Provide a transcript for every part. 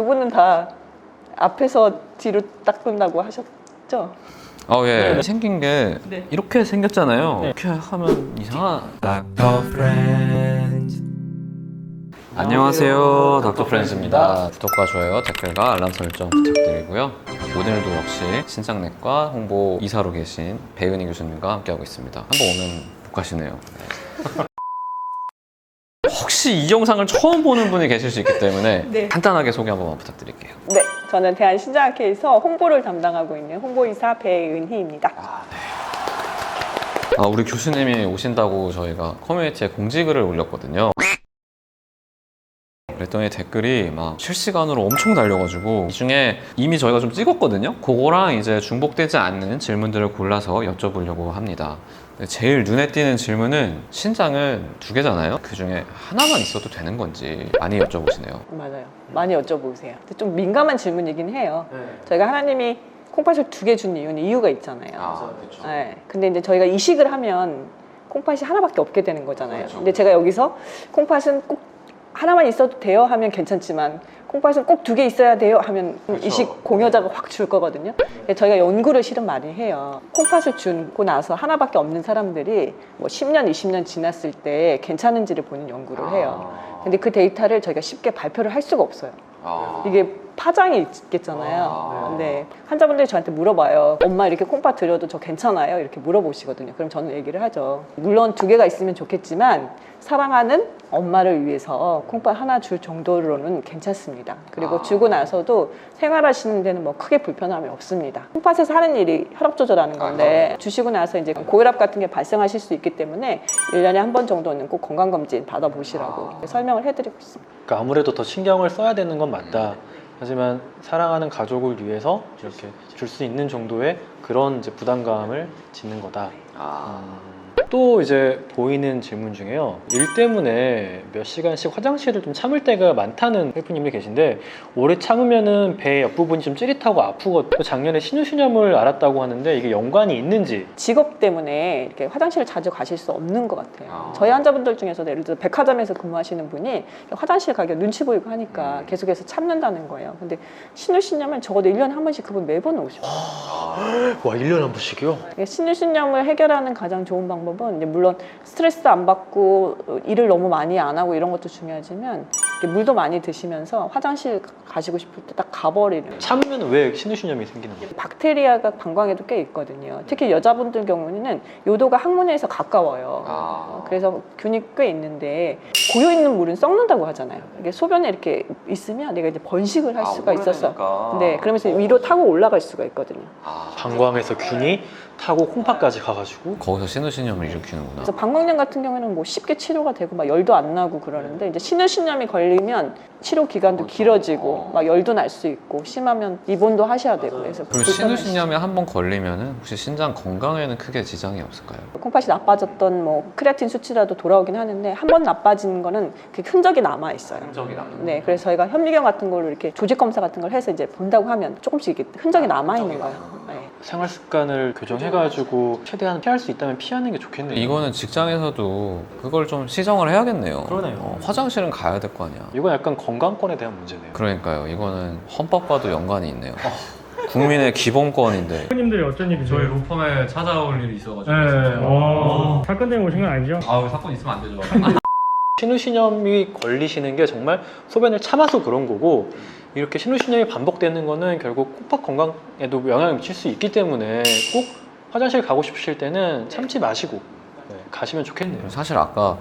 두 분은 다 앞에서 뒤로 닦는다고 하셨죠? 예. 네. 생긴 게 네. 이렇게 생겼잖아요. 네. 이렇게 하면 이상한. 안녕하세요, 닥터 프렌즈입니다. 구독과 좋아요, 댓글과 알람 설정 부탁드리고요. 오늘도 역시 신장내과 홍보 이사로 계신 배은희 교수님과 함께하고 있습니다. 한번 오면 못 가시네요. 네. 혹시 이 영상을 처음 보는 분이 계실 수 있기 때문에 네. 간단하게 소개 한번 부탁드릴게요. 네, 저는 대한신장학회에서 홍보를 담당하고 있는 홍보이사 배은희입니다. 우리 교수님이 오신다고 저희가 커뮤니티에 공지글을 올렸거든요. 그랬더니 댓글이 막 실시간으로 엄청 달려가지고 이 중에 이미 저희가 좀 찍었거든요. 그거랑 이제 중복되지 않는 질문들을 골라서 여쭤보려고 합니다. 제일 눈에 띄는 질문은 신장은 두 개잖아요. 그 중에 하나만 있어도 되는 건지 많이 여쭤보시네요. 맞아요. 많이 여쭤보세요. 근데 좀 민감한 질문이긴 해요. 네. 저희가 하나님이 콩팥을 2개 준 이유는 이유가 있잖아요. 그렇죠. 네. 근데 이제 저희가 이식을 하면 콩팥이 하나밖에 없게 되는 거잖아요. 그렇죠. 근데 제가 여기서 콩팥은 꼭 하나만 있어도 돼요 하면 괜찮지만 콩팥은 꼭 2개 있어야 돼요 하면 그렇죠. 이식 공여자가 확 줄 거거든요. 근데 저희가 연구를 실은 많이 해요. 콩팥을 주고 나서 하나밖에 없는 사람들이 뭐 10년, 20년 지났을 때 괜찮은지를 보는 연구를 해요. 근데 그 데이터를 저희가 쉽게 발표를 할 수가 없어요. 이게 파장이 있겠잖아요. 네. 환자분들이 저한테 물어봐요. 엄마 이렇게 콩팥 드려도 저 괜찮아요? 이렇게 물어보시거든요. 그럼 저는 얘기를 하죠. 물론 2개가 있으면 좋겠지만 사랑하는 엄마를 위해서 콩팥 하나 줄 정도로는 괜찮습니다. 그리고 주고 나서도 생활하시는 데는 뭐 크게 불편함이 없습니다. 콩팥에서 하는 일이 혈압 조절하는 건데 주시고 나서 이제 고혈압 같은 게 발생하실 수 있기 때문에 1년에 한 번 정도는 꼭 건강검진 받아보시라고 설명을 해드리고 있습니다. 그러니까 아무래도 더 신경을 써야 되는 건 맞다. 하지만 사랑하는 가족을 위해서 이렇게 줄 수 있는 정도의 그런 이제 부담감을 짓는 거다. 또 이제 보이는 질문 중에요. 일 때문에 몇 시간씩 화장실을 좀 참을 때가 많다는 헬프님이 계신데 오래 참으면은 배 옆부분이 좀 찌릿하고 아프고 작년에 신우신염을 앓았다고 하는데 이게 연관이 있는지. 직업 때문에 이렇게 화장실을 자주 가실 수 없는 것 같아요. 저희 환자분들 중에서도 예를 들어 백화점에서 근무하시는 분이 화장실 가기가 눈치 보이고 하니까 계속해서 참는다는 거예요. 근데 신우신염은 적어도 1년에 한 번씩 그분 매번 오셔요. 와, 1년에 한 번씩이요? 신우신염을 해결하는 가장 좋은 방법은 이제 물론 스트레스 안 받고 일을 너무 많이 안 하고 이런 것도 중요하지만 물도 많이 드시면서 화장실 가시고 싶을 때 딱 가버리는. 참으면 왜 신우신염이 생기는 거예요? 박테리아가 방광에도 꽤 있거든요. 특히 여자분들 경우는 요도가 항문에서 가까워요. 그래서 균이 꽤 있는데 고여 있는 물은 썩는다고 하잖아요. 이게 소변에 이렇게 있으면 내가 이제 번식을 할 수가 있어서. 네, 그러면서 위로 타고 올라갈 수가 있거든요. 방광에서 균이 타고 콩팥까지 가가지고. 거기서 신우신염을 일으키는구나. 그래서 방광염 같은 경우에는 뭐 쉽게 치료가 되고 막 열도 안 나고 그러는데 이제 신우신염이 걸리면 치료 기간도 길어지고 막 열도 날 수 있고 심하면 입원도 하셔야 되고 그래서 그럼 신우신염에 한 번 걸리면은 혹시 신장 건강에는 크게 지장이 없을까요? 콩팥이 나빠졌던 뭐 크레아틴 수치라도 돌아오긴 하는데 한 번 나빠진 거는 그 흔적이 남아 있어요. 흔적이 남는. 네, 그래서 저희가 현미경 같은 걸로 이렇게 조직 검사 같은 걸 해서 이제 본다고 하면 조금씩 이렇게 흔적이 남아 있는 거예요. 네. 생활 습관을 교정해가지고 최대한 피할 수 있다면 피하는 게 좋겠네요. 이거는 직장에서도 그걸 좀 시정을 해야겠네요. 그러네요. 화장실은 가야 될 거 아니야. 이건 약간 건강권에 대한 문제네요. 그러니까요. 이거는 헌법과도 연관이 있네요. 국민의 기본권인데. 님들이 어쩐 일이세요? 저희 로펌에 찾아올 일이 있어가지고. 네. 사건 때문에 오신 건 아니죠? 사건 있으면 안 되죠. 신우신염이 걸리시는 게 정말 소변을 참아서 그런 거고 이렇게 신우신염이 반복되는 거는 결국 콩팥 건강에도 영향을 미칠 수 있기 때문에 꼭 화장실 가고 싶으실 때는 참지 마시고 가시면 좋겠네요. 사실 아까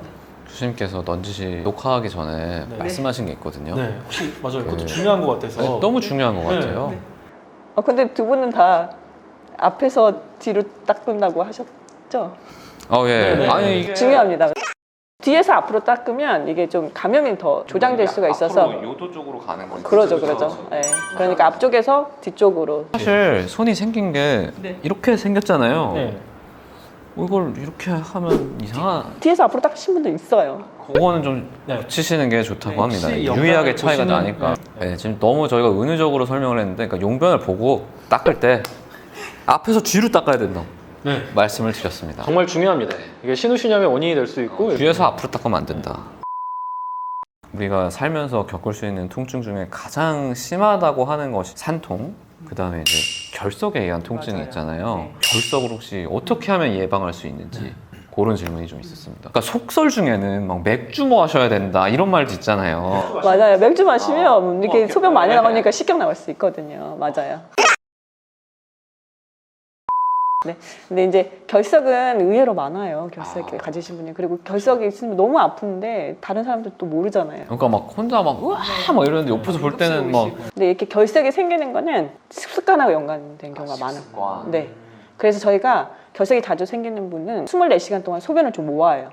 교수님께서 넌지시 녹화하기 전에 네. 말씀하신 게 있거든요. 네, 혹시 맞아요. 그것도 네. 중요한 것 같아서. 네, 너무 중요한 것 같아요. 근데 두 분은 다 앞에서 뒤로 닦는다고 하셨죠? 예. 네. 아니 이게 중요합니다. 뒤에서 앞으로 닦으면 이게 좀 감염이 더 조장될 수가 있어서 요도 쪽으로 가는 거죠. 그러죠. 네. 그러니까 앞쪽에서 뒤쪽으로. 사실 손이 생긴 게 네. 이렇게 생겼잖아요. 네. 이걸 이렇게 하면 이상한. 뒤에서 앞으로 닦으신 분도 있어요. 그거는 좀 네. 붙이시는 게 좋다고 합니다. 혹시 영상을 유의하게 차이가 보시는- 나니까. 네, 지금 너무 저희가 은유적으로 설명을 했는데, 그러니까 용변을 보고 닦을 때 앞에서 뒤로 닦아야 된다고 네. 말씀을 드렸습니다. 정말 중요합니다. 이게 신우신염의 원인이 될 수 있고 뒤에서 앞으로 닦으면 안 된다. 우리가 살면서 겪을 수 있는 통증 중에 가장 심하다고 하는 것이 산통, 그 다음에 이제 결석에 의한 통증이 맞아요. 있잖아요. 네. 결석을 혹시 어떻게 하면 예방할 수 있는지 그런 질문이 좀 있었습니다. 그러니까 속설 중에는 막 맥주 마셔야 된다 이런 말도 있잖아요. 맞아요. 맥주 마시면 이렇게 소변 많이 나가니까 식경 나갈 수 있거든요. 맞아요. 네. 근데 이제 결석은 의외로 많아요. 결석 가지신 분이. 그리고 결석이 있으면 너무 아픈데 다른 사람들 또 모르잖아요. 그러니까 막 혼자 막 우와 막 이러는데 옆에서 볼 때는 막 근데 이렇게 결석이 생기는 거는 습관하고 연관된 경우가 많아요. 네. 그래서 저희가 결석이 자주 생기는 분은 24시간 동안 소변을 좀 모아요.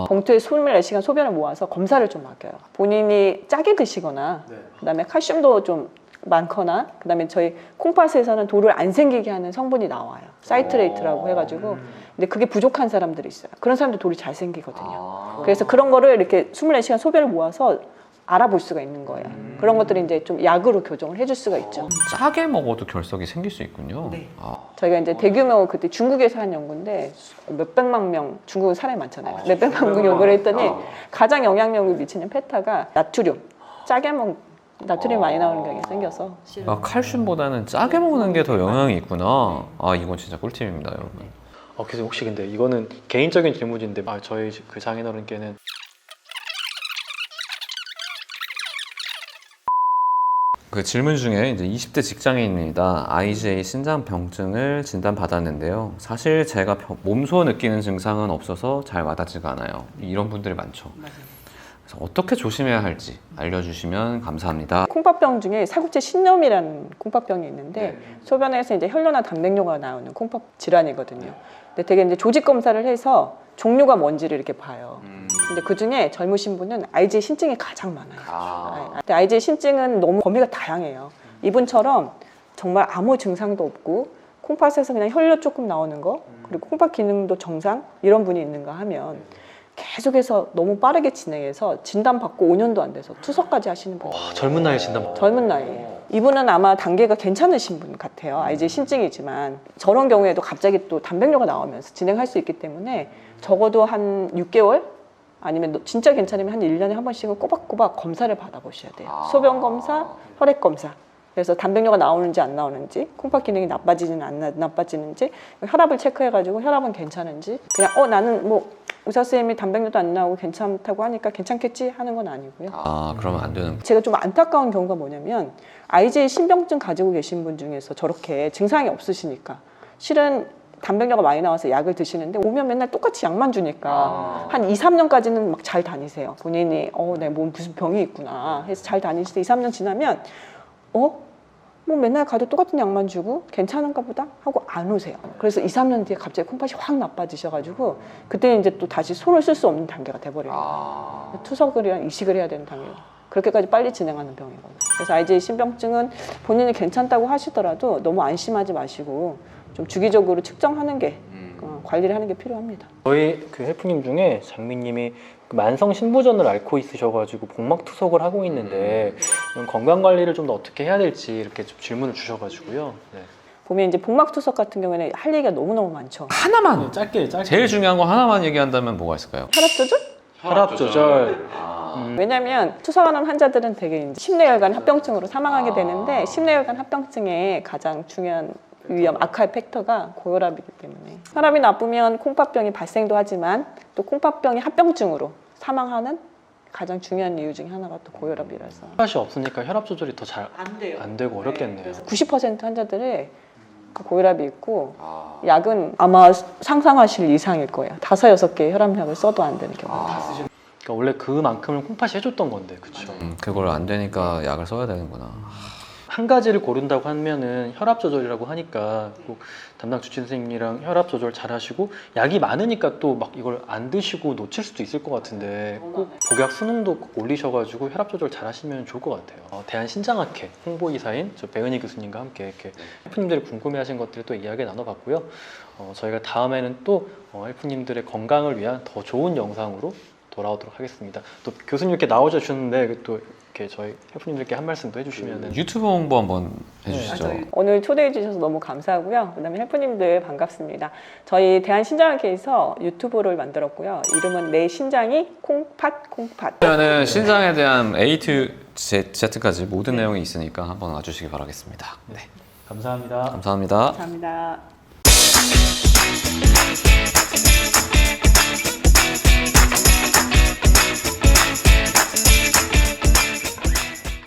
봉투에 24시간 소변을 모아서 검사를 좀 맡겨요. 본인이 짜게 드시거나 그다음에 칼슘도 좀 많거나 그다음에 저희 콩팥에서는 돌을 안 생기게 하는 성분이 나와요. 사이트레이트라고 해가지고 근데 그게 부족한 사람들이 있어요. 그런 사람들 돌이 잘 생기거든요. 그래서 그런 거를 이렇게 24시간 소변을 모아서 알아볼 수가 있는 거예요. 그런 것들이 이제 좀 약으로 교정을 해줄 수가 있죠. 짜게 먹어도 결석이 생길 수 있군요. 네. 저희가 이제 대규모 그때 중국에서 한 연구인데 몇백만 명 중국은 사람이 많잖아요. 몇백만 명 연구를 했더니 가장 영향력을 미치는 페타가 나트륨. 짜게 나트륨이 많이 나오는 경우가 생겨서 칼슘보다는 짜게 먹는 게 더 영향이 있구나. 이건 진짜 꿀팁입니다, 여러분. 그래서 혹시 근데 이거는 개인적인 질문인데 저희 그 장인어른께는 그 질문 중에 이제 20대 직장인입니다. IgA 신장병증을 진단받았는데요. 사실 제가 몸소 느끼는 증상은 없어서 잘 와닿지가 않아요. 이런 분들이 많죠. 그래서 어떻게 조심해야 할지 알려주시면 감사합니다. 콩팥병 중에 사국제 신염이라는 콩팥병이 있는데 소변에서 이제 혈뇨나 단백뇨가 나오는 콩팥 질환이거든요. 근데 되게 이제 조직 검사를 해서 종류가 뭔지를 이렇게 봐요. 근데 그 중에 젊으신 분은 IgA 신증이 가장 많아요. 근데 IgA 신증은 너무 범위가 다양해요. 이분처럼 정말 아무 증상도 없고 콩팥에서 그냥 혈뇨 조금 나오는 거 그리고 콩팥 기능도 정상 이런 분이 있는가 하면 계속해서 너무 빠르게 진행해서 진단받고 5년도 안 돼서 투석까지 하시는 분. 젊은 나이에 진단 젊은 나이에. 이분은 아마 단계가 괜찮으신 분 같아요. IgA 신증이지만 저런 경우에도 갑자기 또 단백뇨가 나오면서 진행할 수 있기 때문에 적어도 한 6개월 아니면 진짜 괜찮으면 한 1년에 한 번씩은 꼬박꼬박 검사를 받아보셔야 돼요. 소변 검사, 혈액 검사. 그래서 단백뇨가 나오는지 안 나오는지, 콩팥 기능이 나빠지는 안 나빠지는지, 혈압을 체크해가지고 혈압은 괜찮은지, 그냥 나는 뭐 의사 선생님이 단백뇨도 안 나오고 괜찮다고 하니까 괜찮겠지 하는 건 아니고요. 그러면 안 되는. 제가 좀 안타까운 경우가 뭐냐면 IgA 신병증 가지고 계신 분 중에서 저렇게 증상이 없으시니까 실은 단백뇨가 많이 나와서 약을 드시는데 오면 맨날 똑같이 약만 주니까 한 2, 3년까지는 막 잘 다니세요. 본인이 내 몸 무슨 병이 있구나 해서 잘 다니시는데 2, 3년 지나면 뭐 맨날 가도 똑같은 약만 주고 괜찮은가 보다 하고 안 오세요. 그래서 2, 3년 뒤에 갑자기 콩팥이 확 나빠지셔가지고 그때 이제 또 다시 손을 쓸 수 없는 단계가 돼버려요. 투석을 이식을 해야 되는 단계가. 그렇게까지 빨리 진행하는 병이거든요. 그래서 IgA 신병증은 본인이 괜찮다고 하시더라도 너무 안심하지 마시고 좀 주기적으로 측정하는 게 관리를 하는 게 필요합니다. 저희 그 헬프님 중에 장미님이 그 만성 신부전을 앓고 있으셔가지고 복막 투석을 하고 있는데 이런 건강 관리를 좀 더 어떻게 해야 될지 이렇게 좀 질문을 주셔가지고요. 보면 이제 복막 투석 같은 경우에는 할 얘기가 너무너무 많죠. 하나만. 짧게 제일 중요한 거 하나만 얘기한다면 뭐가 있을까요? 혈압 조절? 혈압 조절. 왜냐하면 투석하는 환자들은 되게 이제 심내혈관 합병증으로 사망하게 되는데 심내혈관 합병증의 가장 중요한 위험, 악화의 팩터가 고혈압이기 때문에 혈압이 나쁘면 콩팥병이 발생도 하지만 또 콩팥병이 합병증으로 사망하는 가장 중요한 이유 중에 하나가 또 고혈압이라서 팥이 없으니까 혈압 조절이 더 잘 안 되고 어렵겠네요. 90% 환자들이 고혈압이 있고 약은 아마 상상하실 이상일 거예요. 5, 6개의 혈압약을 써도 안 되는 경우가 있어요. 그러니까 원래 그만큼을 콩팥이 해줬던 건데, 그렇죠? 그걸 안 되니까 약을 써야 되는구나. 한 가지를 고른다고 하면은 혈압 조절이라고 하니까 꼭 담당 주치 선생님이랑 혈압 조절 잘 하시고 약이 많으니까 또 막 이걸 안 드시고 놓칠 수도 있을 것 같은데 꼭 복약 수능도 꼭 올리셔가지고 혈압 조절 잘 하시면 좋을 것 같아요. 대한신장학회 홍보이사인 저 배은희 교수님과 함께 이렇게 헬프님들이 궁금해하신 것들을 또 이야기 나눠봤고요. 저희가 다음에는 또 헬프님들의 건강을 위한 더 좋은 영상으로 돌아오도록 하겠습니다. 또 교수님 이렇게 나오셔 주셨는데 또 이렇게 저희 셰프님들께 한 말씀도 해주시면은 유튜브 홍보 한번 해주시죠. 오늘 초대해 주셔서 너무 감사하고요. 그다음에 헬프님들 반갑습니다. 저희 대한신장학회에서 유튜브를 만들었고요. 이름은 내 신장이 콩팥. 그러면은 신장에 대한 A to Z까지 모든 내용이 있으니까 한번 와주시기 바라겠습니다. 네, 감사합니다. 감사합니다. 감사합니다.